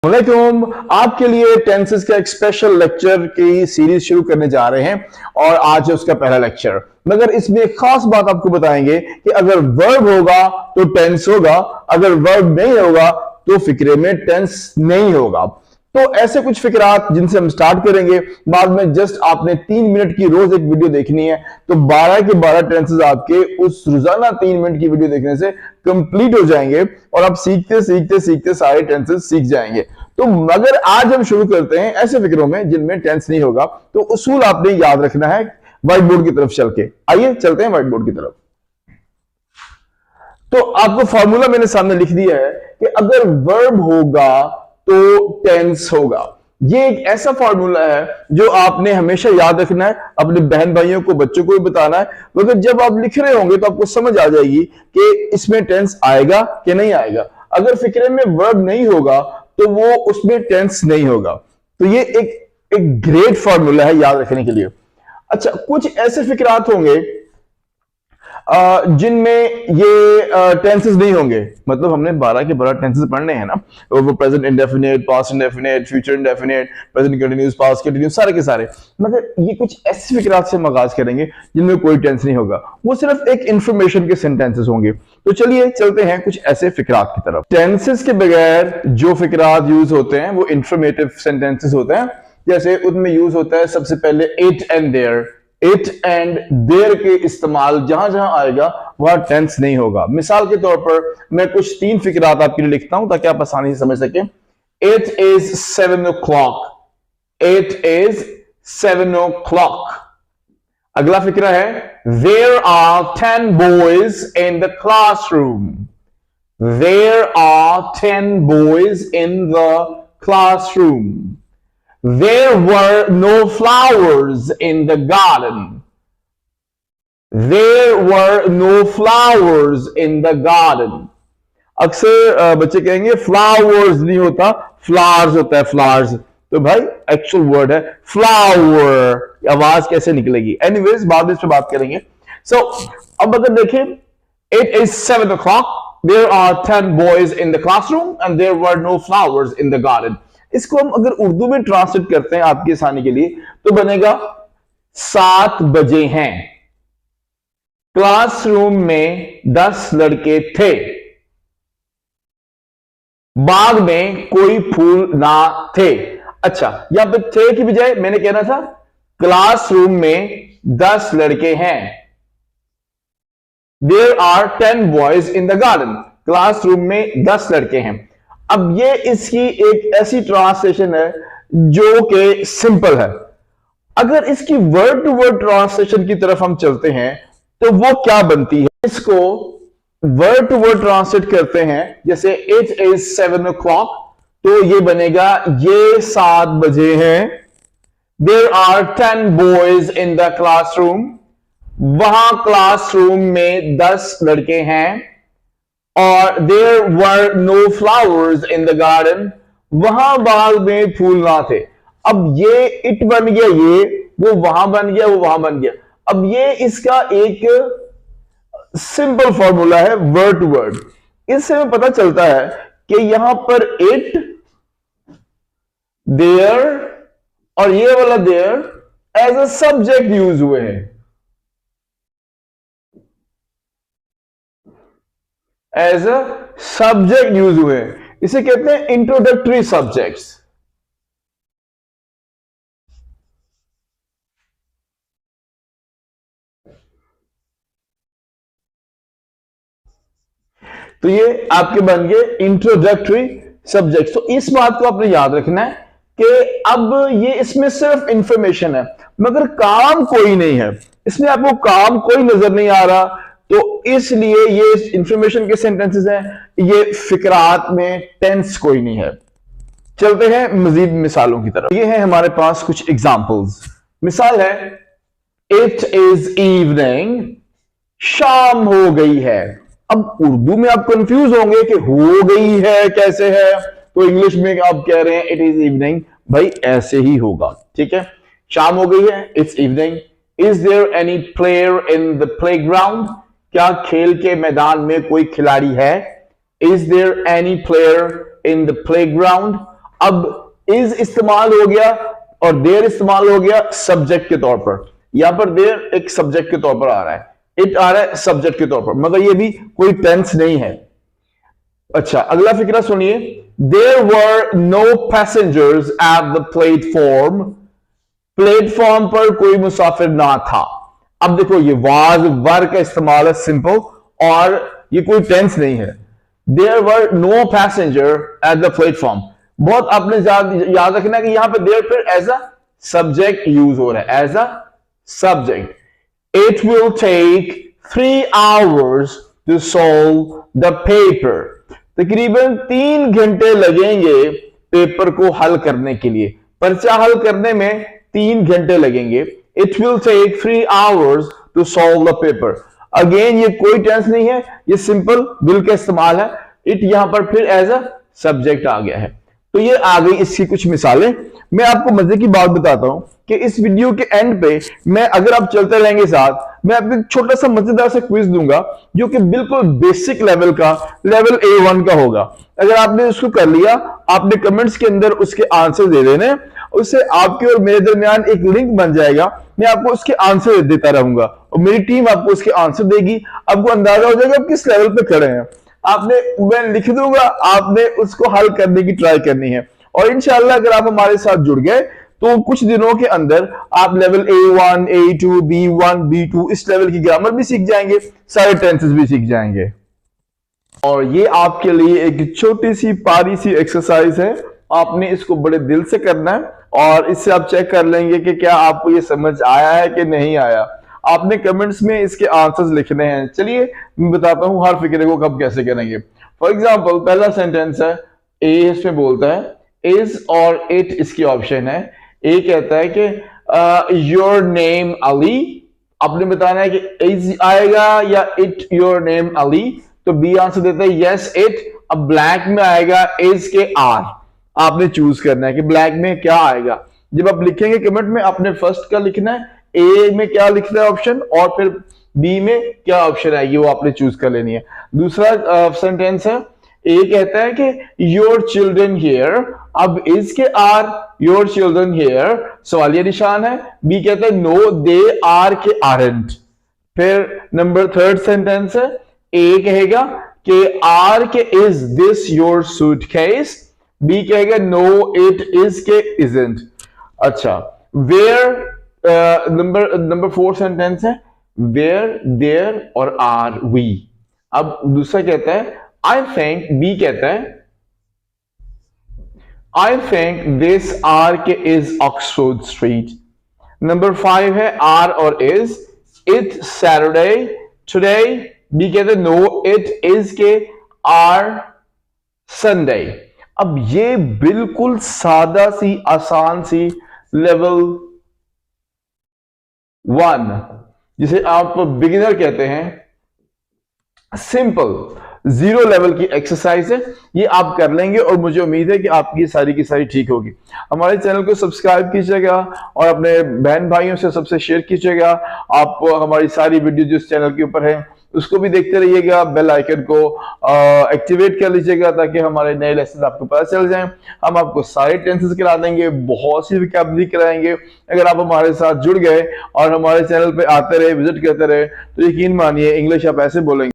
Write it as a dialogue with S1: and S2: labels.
S1: वालेकुम। आपके लिए टेंसेस का एक स्पेशल लेक्चर की सीरीज शुरू करने जा रहे हैं और आज है उसका पहला लेक्चर। मगर इसमें एक खास बात आपको बताएंगे कि अगर वर्ब होगा तो टेंस होगा, अगर वर्ब नहीं होगा तो फिक्रे में टेंस नहीं होगा। तो ऐसे कुछ फिक्रात जिनसे हम स्टार्ट करेंगे। बाद में जस्ट आपने 3 मिनट की रोज एक वीडियो देखनी है, तो 12 के 12 टेंसेस आपके उस रोजाना 3 मिनट की वीडियो देखने से कंप्लीट हो जाएंगे और आप सीखते सीखते सीखते सारे टेंसेस सीख जाएंगे। तो मगर आज हम शुरू करते हैं ऐसे फिक्रों में जिनमें टेंस नहीं होगा। तो उसूल आपने याद रखना है व्हाइट बोर्ड की तरफ चल के। आइए चलते हैं व्हाइट बोर्ड की तरफ। तो आपको फॉर्मूला मैंने सामने लिख दिया है कि अगर वर्ब होगा तो टेंस होगा। ये एक ऐसा फॉर्मूला है जो आपने हमेशा याद रखना है, अपने बहन भाइयों को, बच्चों को भी बताना है। मगर जब आप लिख रहे होंगे तो आपको समझ आ जाएगी कि इसमें टेंस आएगा कि नहीं आएगा। अगर फिक्रे में वर्ब नहीं होगा तो वो उसमें टेंस नहीं होगा। तो ये एक ग्रेट फॉर्मूला है याद रखने के लिए। अच्छा, कुछ ऐसे फिक्रात होंगे जिनमें ये टेंसेस नहीं होंगे। मतलब हमने 12 के 12 टेंसेस पढ़ने हैं ना, वो present indefinite, past indefinite, future indefinite, present continuous, past continuous, सारे के सारे। मगर ये कुछ ऐसे फिक्रात से हम आगाज करेंगे जिनमें कोई टेंस नहीं होगा, वो सिर्फ एक इंफॉर्मेशन के सेंटेंसेस होंगे। तो चलिए चलते हैं कुछ ऐसे फिक्रात की तरफ। टेंसेस के बगैर जो फिक्रात यूज होते हैं वो इंफॉर्मेटिव सेंटेंसेस होते हैं। जैसे उनमें यूज होता है सबसे पहले it and there. It and there के इस्तेमाल जहां जहां आएगा वहां टेंस नहीं होगा। मिसाल के तौर पर मैं कुछ 3 फिक्रात आपके लिए लिखता हूं ताकि आप आसानी से समझ सकें। It is 7 o'clock। It is 7 o'clock। अगला फिक्रा है there are 10 boys in the classroom। There are 10 boys in the classroom। There were no flowers in the garden। There were no flowers in the garden। अक्सर बच्चे कहेंगे flowers नहीं होता, flowers होता है, फ्लावर्स। तो भाई एक्चुअल वर्ड है फ्लावर। आवाज कैसे निकलेगी? एनीवेज बाद में इस पर बात करेंगे। सो अब अगर देखें, it is 7 o'clock, there are 10 boys in the classroom and there were no flowers in the garden। इसको हम अगर उर्दू में ट्रांसलेट करते हैं आपकी आसानी के लिए तो बनेगा 7 बजे हैं, क्लासरूम में 10 लड़के थे, बाग में कोई फूल ना थे। अच्छा, यहां पे थे की बजाय मैंने कहना था क्लासरूम में 10 लड़के हैं। There are 10 boys in the garden. Classroom में 10 लड़के हैं। अब ये इसकी एक ऐसी ट्रांसलेशन है जो कि सिंपल है। अगर इसकी वर्ड टू वर्ड ट्रांसलेशन की तरफ हम चलते हैं तो वो क्या बनती है? इसको वर्ड टू वर्ड ट्रांसलेट करते हैं, जैसे इट इज 7 o'clock, तो ये बनेगा ये 7 बजे हैं। There are 10 boys in the classroom। वहां क्लासरूम में 10 लड़के हैं। और there were no flowers in the garden। वहां बाग में फूल ना थे। अब ये इट बन गया, ये वो वहां बन गया, वो वहां बन गया। अब ये इसका एक सिंपल फॉर्मूला है वर्ड टू वर्ड। इससे हमें पता चलता है कि यहां पर इट, देयर और ये वाला there as a subject use हुए हैं, एज अ सब्जेक्ट यूज हुए हैं। इसे कहते हैं इंट्रोडक्टरी सब्जेक्ट्स। तो ये आपके बन गए इंट्रोडक्टरी सब्जेक्ट। तो इस बात को आपने याद रखना है कि अब ये इसमें सिर्फ इंफॉर्मेशन है मगर काम कोई नहीं है। इसमें आपको काम कोई नजर नहीं आ रहा, तो इसलिए ये इंफॉर्मेशन के सेंटेंसेस हैं। ये फिक्रात में टेंस कोई नहीं है। चलते हैं मजीद मिसालों की तरफ। ये है हमारे पास कुछ एग्जांपल्स। मिसाल है इट इज इवनिंग। शाम हो गई है। अब उर्दू में आप कंफ्यूज होंगे कि हो गई है कैसे है, तो इंग्लिश में आप कह रहे हैं इट इज इवनिंग। भाई ऐसे ही होगा, ठीक है। शाम हो गई है, it's evening. Is there any player in the playground? क्या खेल के मैदान में कोई खिलाड़ी है? Is there any player in the playground? अब इज इस्तेमाल हो गया और देयर इस्तेमाल हो गया सब्जेक्ट के तौर पर। यहां पर देयर एक सब्जेक्ट के तौर पर आ रहा है, इट आ रहा है सब्जेक्ट के तौर पर, मगर ये भी कोई टेंस नहीं है। अच्छा, अगला फिक्रा सुनिए, there were no passengers at the platform, platform पर कोई मुसाफिर ना था। अब देखो ये वाज वर का इस्तेमाल है सिंपल, और ये कोई टेंस नहीं है। There were no passenger at the platform, बहुत आपने याद रखना कि यहां पे देयर फिर एज अ सब्जेक्ट यूज हो रहा है, as a subject. It will take 3 hours to solve the paper, तकरीबन 3 घंटे लगेंगे पेपर को हल करने के लिए, पर्चा हल करने में 3 घंटे लगेंगे। It will take 3 hours to solve the paper. Again ये कोई टेंस नहीं है, ये सिंपल विल का इस्तेमाल है। इट यहां पर फिर एज अ सब्जेक्ट आ गया है। तो ये आ गई इसकी कुछ मिसालें। मैं आपको मजे की बात बताता हूं कि इस वीडियो के एंड पे मैं, अगर आप चलते रहेंगे साथ, मैं आपको एक छोटा सा मजेदार सा क्विज दूंगा जो कि बिल्कुल बेसिक लेवल का, लेवल A1 का होगा। अगर आपने उसको कर लिया, आपने कमेंट्स के अंदर उसके आंसर दे देने, उससे आपके और मेरे दरमियान एक लिंक बन जाएगा। मैं आपको उसके आंसर देता रहूंगा और मेरी टीम आपको उसके आंसर देगी। आपको अंदाजा हो जाएगा आप किस लेवल पे खड़े हैं। आपने, मैं लिख दूंगा, आपने उसको हल करने की ट्राई करनी है। और इंशाल्लाह अगर आप हमारे साथ जुड़ गए तो कुछ दिनों के अंदर आप level A1, A2, B1, B2 इस लेवल की ग्रामर भी सीख जाएंगे, सारे टेंसेस भी सीख जाएंगे। और ये आपके लिए एक छोटी सी पारी सी एक्सरसाइज है, आपने इसको बड़े दिल से करना है और इससे आप चेक कर लेंगे कि क्या आपको ये समझ आया है कि नहीं आया। आपने कमेंट्स में इसके आंसर्स लिखने हैं। चलिए मैं बताता हूं हर फिक्रे को कब कैसे करेंगे। फॉर एग्जांपल पहला सेंटेंस है, ए इसमें बोलता है इज और इट इसकी ऑप्शन है। ए कहता है कि योर नेम अली, आपने बताना है कि इज आएगा या इट योर नेम अली। तो बी आंसर देता है यस इट। अब ब्लैक में आएगा इज के आर, आपने चूज करना है कि ब्लैक में क्या आएगा। जब आप लिखेंगे कमेंट में, आपने फर्स्ट का लिखना है, ए में क्या लिखना है ऑप्शन, और फिर बी में क्या ऑप्शन आएगी वो आपने चूज कर लेनी है। दूसरा सेंटेंस है, ए कहता है कि योर चिल्ड्रन हियर, अब इज के आर, योर चिल्ड्रन हियर सवालिया निशान है। बी कहता है नो दे आर के आरंट। फिर नंबर थर्ड सेंटेंस है, ए कहेगा कि आर के is this your suitcase, B कहेगा नो इट इज के इजंट। अच्छा, वेयर नंबर 4 सेंटेंस है, वेयर देयर और आर वी। अब दूसरा कहता है आई थिंक, बी कहता है आई थिंक दिस आर के इज ऑक्सफोर्ड स्ट्रीट। नंबर 5 है आर और is, it Saturday today, B कहते हैं नो इट इज के आर संडे। अब ये बिल्कुल सादा सी, आसान सी लेवल 1 जिसे आप बिगिनर कहते हैं, सिंपल 0 लेवल की एक्सरसाइज है। ये आप कर लेंगे और मुझे उम्मीद है कि आपकी सारी की सारी ठीक होगी। हमारे चैनल को सब्सक्राइब कीजिएगा और अपने बहन भाइयों से सबसे शेयर कीजिएगा। आप हमारी सारी वीडियो जो इस चैनल के ऊपर है उसको भी देखते रहिएगा। बेल आइकन को एक्टिवेट कर लीजिएगा ताकि हमारे नए लेसन आपको पता चल जाएं। हम आपको सारे टेंसेस करा देंगे, बहुत सी वोकैबुलरी कराएंगे। अगर आप हमारे साथ जुड़ गए और हमारे चैनल पे आते रहे, विजिट करते रहे, तो यकीन मानिए इंग्लिश आप ऐसे बोलेंगे।